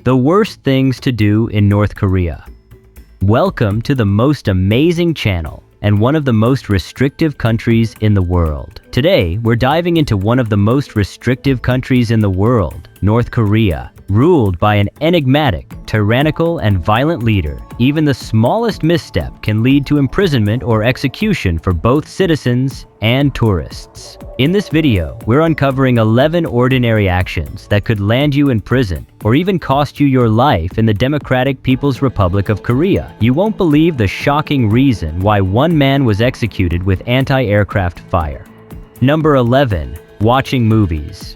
The worst things to do in North Korea. Welcome to the most amazing channel and one of the most restrictive countries in the world. Today, we're diving into one of the most restrictive countries in the world, North Korea. Ruled by an enigmatic, tyrannical, and violent leader, even the smallest misstep can lead to imprisonment or execution for both citizens and tourists. In this video, we're uncovering 11 ordinary actions that could land you in prison or even cost you your life in the Democratic People's Republic of Korea. You won't believe the shocking reason why one man was executed with anti-aircraft fire. Number 11. Watching movies.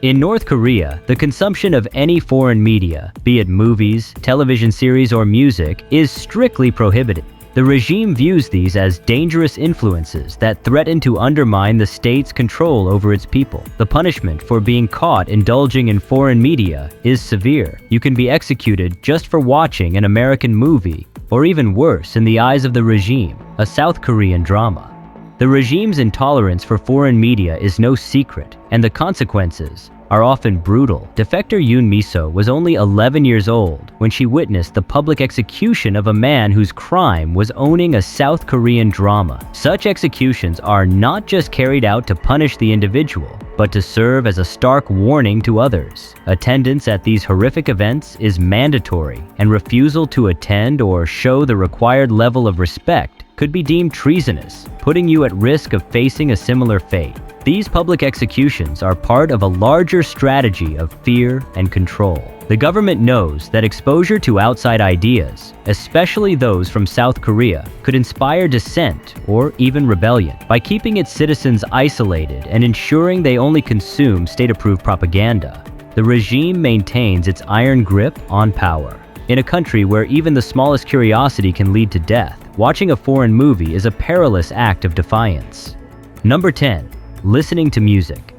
In North Korea, the consumption of any foreign media, be it movies, television series, or music, is strictly prohibited. The regime views these as dangerous influences that threaten to undermine the state's control over its people. The punishment for being caught indulging in foreign media is severe. You can be executed just for watching an American movie, or even worse in the eyes of the regime, a South Korean drama. The regime's intolerance for foreign media is no secret, and the consequences are often brutal. Defector Yoon Miso was only 11 years old when she witnessed the public execution of a man whose crime was owning a South Korean drama. Such executions are not just carried out to punish the individual, but to serve as a stark warning to others. Attendance at these horrific events is mandatory, and refusal to attend or show the required level of respect could be deemed treasonous, putting you at risk of facing a similar fate. These public executions are part of a larger strategy of fear and control. The government knows that exposure to outside ideas, especially those from South Korea, could inspire dissent or even rebellion. By keeping its citizens isolated and ensuring they only consume state-approved propaganda, the regime maintains its iron grip on power. In a country where even the smallest curiosity can lead to death, watching a foreign movie is a perilous act of defiance. Number 10. Listening to music.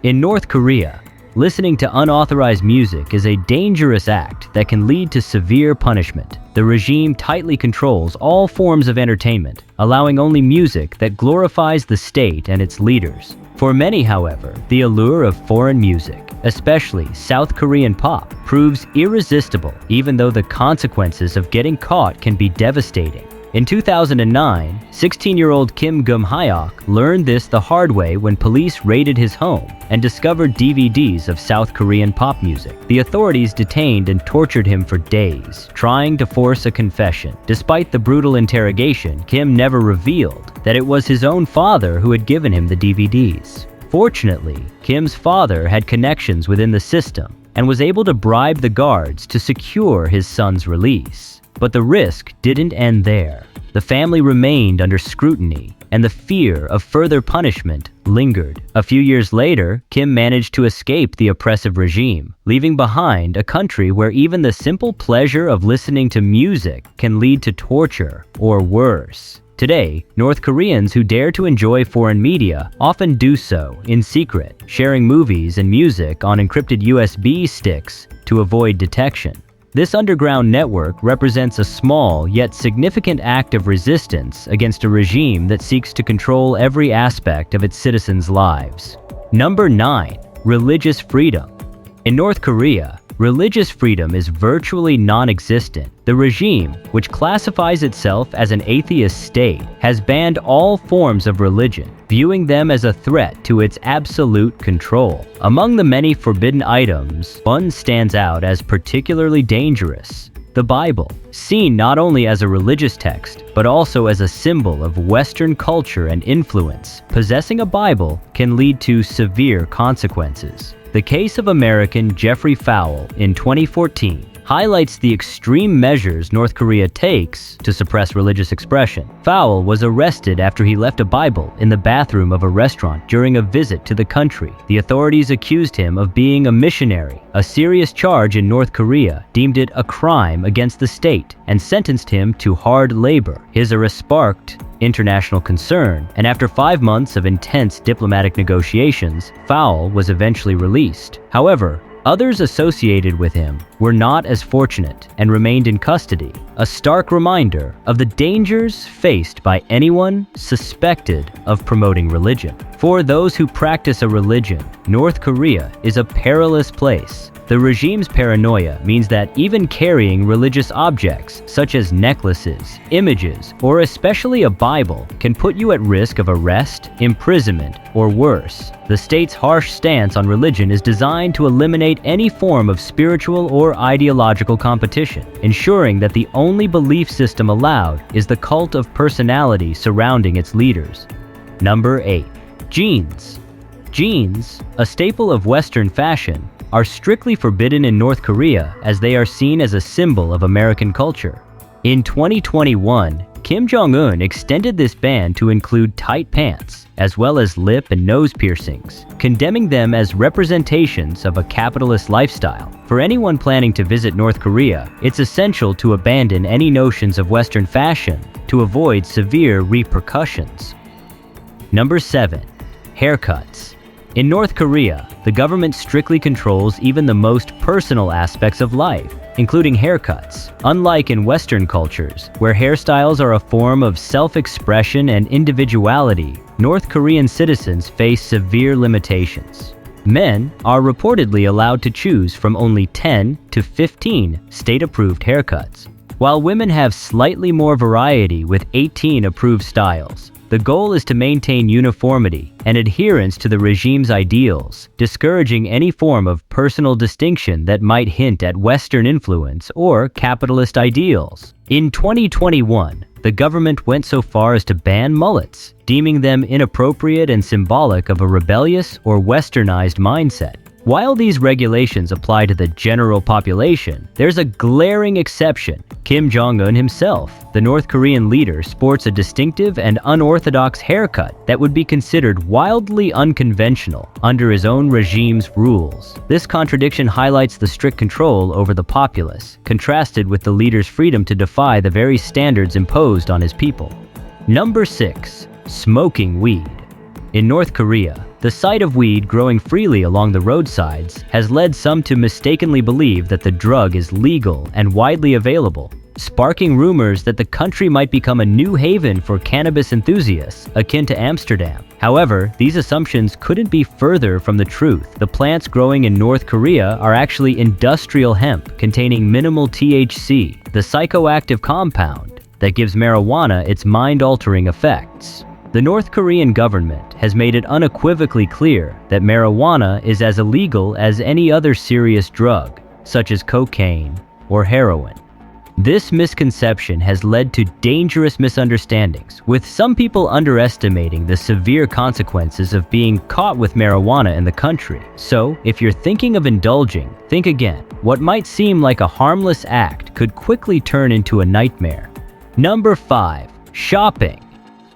In North Korea, listening to unauthorized music is a dangerous act that can lead to severe punishment. The regime tightly controls all forms of entertainment, allowing only music that glorifies the state and its leaders. For many, however, the allure of foreign music, especially South Korean pop, proves irresistible, even though the consequences of getting caught can be devastating. In 2009, 16-year-old Kim Gum-hyok learned this the hard way when police raided his home and discovered DVDs of South Korean pop music. The authorities detained and tortured him for days, trying to force a confession. Despite the brutal interrogation, Kim never revealed that it was his own father who had given him the DVDs. Fortunately, Kim's father had connections within the system and was able to bribe the guards to secure his son's release. But the risk didn't end there. The family remained under scrutiny, and the fear of further punishment lingered. A few years later, Kim managed to escape the oppressive regime, leaving behind a country where even the simple pleasure of listening to music can lead to torture or worse. Today, North Koreans who dare to enjoy foreign media often do so in secret, sharing movies and music on encrypted USB sticks to avoid detection. This underground network represents a small yet significant act of resistance against a regime that seeks to control every aspect of its citizens' lives. Number 9. Religious freedom. In North Korea, religious freedom is virtually non-existent. The regime, which classifies itself as an atheist state, has banned all forms of religion, viewing them as a threat to its absolute control. Among the many forbidden items, one stands out as particularly dangerous: the Bible. Seen not only as a religious text, but also as a symbol of Western culture and influence, possessing a Bible can lead to severe consequences. The case of American Jeffrey Fowle in 2014 highlights the extreme measures North Korea takes to suppress religious expression. Fowle was arrested after he left a Bible in the bathroom of a restaurant during a visit to the country. The authorities accused him of being a missionary, a serious charge in North Korea, deemed it a crime against the state, and sentenced him to hard labor. His arrest sparked international concern, and after 5 months of intense diplomatic negotiations, Fowle was eventually released. However, others associated with him were not as fortunate and remained in custody, a stark reminder of the dangers faced by anyone suspected of promoting religion. For those who practice a religion, North Korea is a perilous place. The regime's paranoia means that even carrying religious objects, such as necklaces, images, or especially a Bible, can put you at risk of arrest, imprisonment, or worse. The state's harsh stance on religion is designed to eliminate any form of spiritual or ideological competition, ensuring that the only belief system allowed is the cult of personality surrounding its leaders. Number 8. Jeans. Jeans, a staple of Western fashion, are strictly forbidden in North Korea as they are seen as a symbol of American culture. In 2021, Kim Jong-un extended this ban to include tight pants, as well as lip and nose piercings, condemning them as representations of a capitalist lifestyle. For anyone planning to visit North Korea, it's essential to abandon any notions of Western fashion to avoid severe repercussions. Number 7. Haircuts. In North Korea, the government strictly controls even the most personal aspects of life, including haircuts. Unlike in Western cultures, where hairstyles are a form of self-expression and individuality, North Korean citizens face severe limitations. Men are reportedly allowed to choose from only 10 to 15 state-approved haircuts, while women have slightly more variety with 18 approved styles. The goal is to maintain uniformity and adherence to the regime's ideals, discouraging any form of personal distinction that might hint at Western influence or capitalist ideals. In 2021, the government went so far as to ban mullets, deeming them inappropriate and symbolic of a rebellious or westernized mindset. While these regulations apply to the general population, there's a glaring exception. Kim Jong-un himself, the North Korean leader, sports a distinctive and unorthodox haircut that would be considered wildly unconventional under his own regime's rules. This contradiction highlights the strict control over the populace, contrasted with the leader's freedom to defy the very standards imposed on his people. Number 6. Smoking weed. In North Korea, the sight of weed growing freely along the roadsides has led some to mistakenly believe that the drug is legal and widely available, sparking rumors that the country might become a new haven for cannabis enthusiasts, akin to Amsterdam. However, these assumptions couldn't be further from the truth. The plants growing in North Korea are actually industrial hemp containing minimal THC, the psychoactive compound that gives marijuana its mind-altering effects. The North Korean government has made it unequivocally clear that marijuana is as illegal as any other serious drug, such as cocaine or heroin. This misconception has led to dangerous misunderstandings, with some people underestimating the severe consequences of being caught with marijuana in the country. So, if you're thinking of indulging, think again. What might seem like a harmless act could quickly turn into a nightmare. Number 5. Shopping.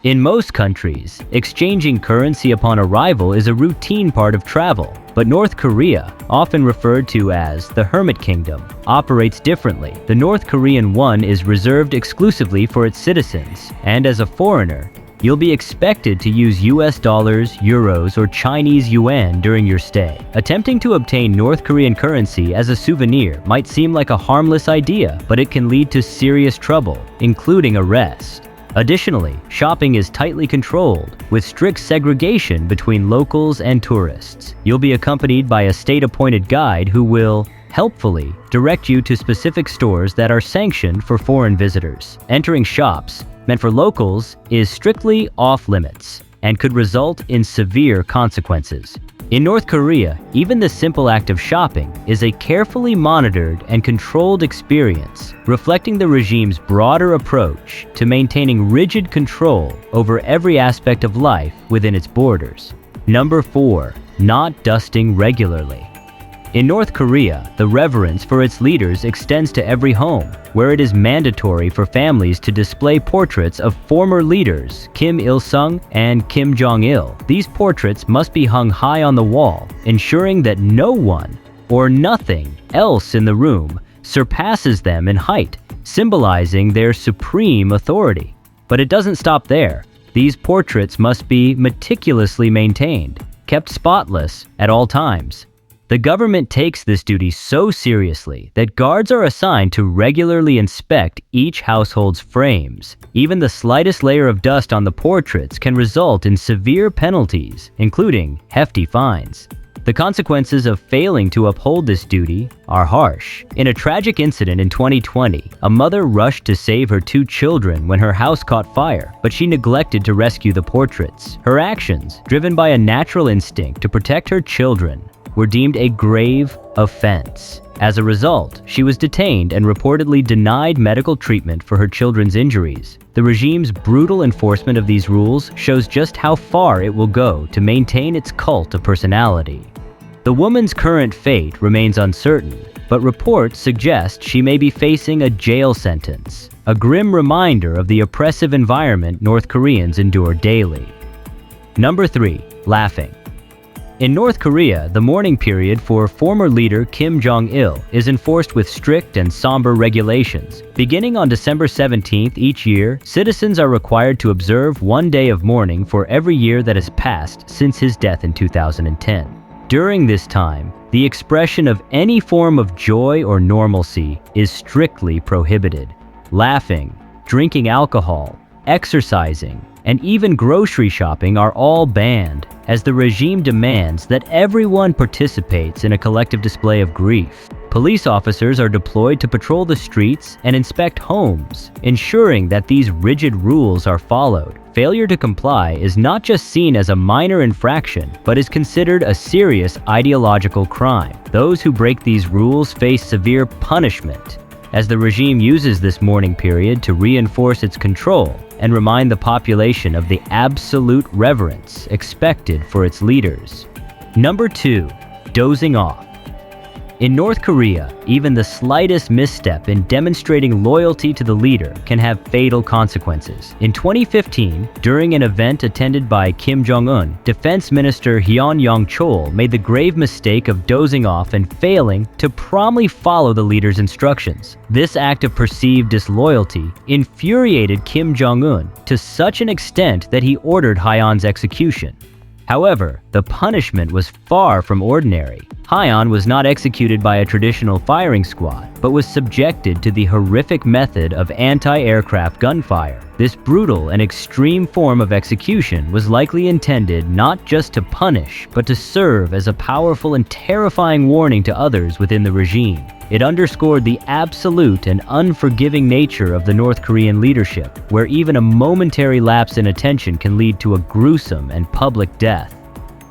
In most countries, exchanging currency upon arrival is a routine part of travel, but North Korea, often referred to as the Hermit Kingdom, operates differently. The North Korean won is reserved exclusively for its citizens, and as a foreigner, you'll be expected to use US dollars, euros, or Chinese yuan during your stay. Attempting to obtain North Korean currency as a souvenir might seem like a harmless idea, but it can lead to serious trouble, including arrest. Additionally, shopping is tightly controlled, with strict segregation between locals and tourists. You'll be accompanied by a state-appointed guide who will, helpfully, direct you to specific stores that are sanctioned for foreign visitors. Entering shops, meant for locals, is strictly off-limits and could result in severe consequences. In North Korea, even the simple act of shopping is a carefully monitored and controlled experience, reflecting the regime's broader approach to maintaining rigid control over every aspect of life within its borders. Number 4. Not dusting regularly. In North Korea, the reverence for its leaders extends to every home, where it is mandatory for families to display portraits of former leaders Kim Il-sung and Kim Jong-il. These portraits must be hung high on the wall, ensuring that no one or nothing else in the room surpasses them in height, symbolizing their supreme authority. But it doesn't stop there. These portraits must be meticulously maintained, kept spotless at all times. The government takes this duty so seriously that guards are assigned to regularly inspect each household's frames. Even the slightest layer of dust on the portraits can result in severe penalties, including hefty fines. The consequences of failing to uphold this duty are harsh. In a tragic incident in 2020, a mother rushed to save her 2 children when her house caught fire, but she neglected to rescue the portraits. Her actions, driven by a natural instinct to protect her children, were deemed a grave offense. As a result, she was detained and reportedly denied medical treatment for her children's injuries. The regime's brutal enforcement of these rules shows just how far it will go to maintain its cult of personality. The woman's current fate remains uncertain, but reports suggest she may be facing a jail sentence, a grim reminder of the oppressive environment North Koreans endure daily. Number 3. Laughing. In North Korea, the mourning period for former leader Kim Jong-il is enforced with strict and somber regulations. Beginning on December 17th each year, citizens are required to observe 1 day of mourning for every year that has passed since his death in 2010. During this time, the expression of any form of joy or normalcy is strictly prohibited. Laughing, drinking alcohol, exercising, and even grocery shopping are all banned, as the regime demands that everyone participates in a collective display of grief. Police officers are deployed to patrol the streets and inspect homes, ensuring that these rigid rules are followed. Failure to comply is not just seen as a minor infraction, but is considered a serious ideological crime. Those who break these rules face severe punishment, as the regime uses this mourning period to reinforce its control and remind the population of the absolute reverence expected for its leaders. Number 2. Dozing off. In North Korea, even the slightest misstep in demonstrating loyalty to the leader can have fatal consequences. In 2015, during an event attended by Kim Jong-un, Defense Minister Hyun Yong-chol made the grave mistake of dozing off and failing to promptly follow the leader's instructions. This act of perceived disloyalty infuriated Kim Jong-un to such an extent that he ordered Hyun's execution. However, the punishment was far from ordinary. Hyun was not executed by a traditional firing squad, but was subjected to the horrific method of anti-aircraft gunfire. This brutal and extreme form of execution was likely intended not just to punish, but to serve as a powerful and terrifying warning to others within the regime. It underscored the absolute and unforgiving nature of the North Korean leadership, where even a momentary lapse in attention can lead to a gruesome and public death.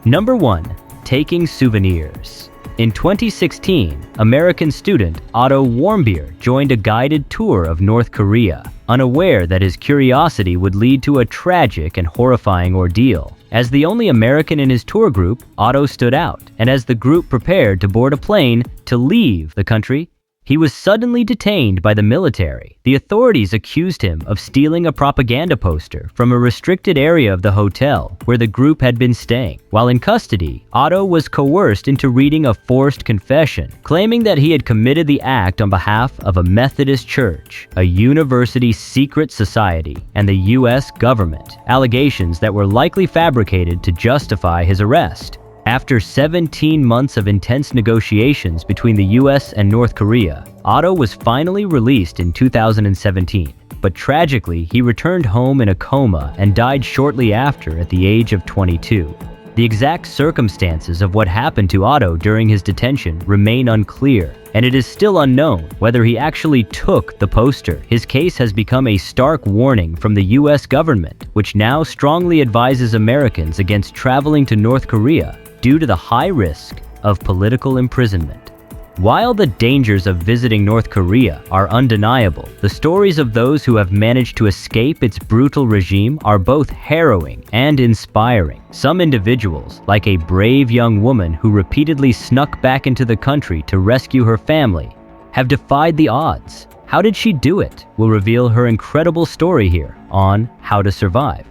Number 1. Taking souvenirs. In 2016, American student Otto Warmbier joined a guided tour of North Korea, unaware that his curiosity would lead to a tragic and horrifying ordeal. As the only American in his tour group, Otto stood out, and as the group prepared to board a plane to leave the country, he was suddenly detained by the military. The authorities accused him of stealing a propaganda poster from a restricted area of the hotel where the group had been staying. While in custody, Otto was coerced into reading a forced confession, claiming that he had committed the act on behalf of a Methodist church, a university secret society, and the U.S. government, allegations that were likely fabricated to justify his arrest. After 17 months of intense negotiations between the US and North Korea, Otto was finally released in 2017. But tragically, he returned home in a coma and died shortly after at the age of 22. The exact circumstances of what happened to Otto during his detention remain unclear, and it is still unknown whether he actually took the poster. His case has become a stark warning from the US government, which now strongly advises Americans against traveling to North Korea due to the high risk of political imprisonment. While the dangers of visiting North Korea are undeniable, the stories of those who have managed to escape its brutal regime are both harrowing and inspiring. Some individuals, like a brave young woman who repeatedly snuck back into the country to rescue her family, have defied the odds. How did she do it? We'll reveal her incredible story here on How to Survive.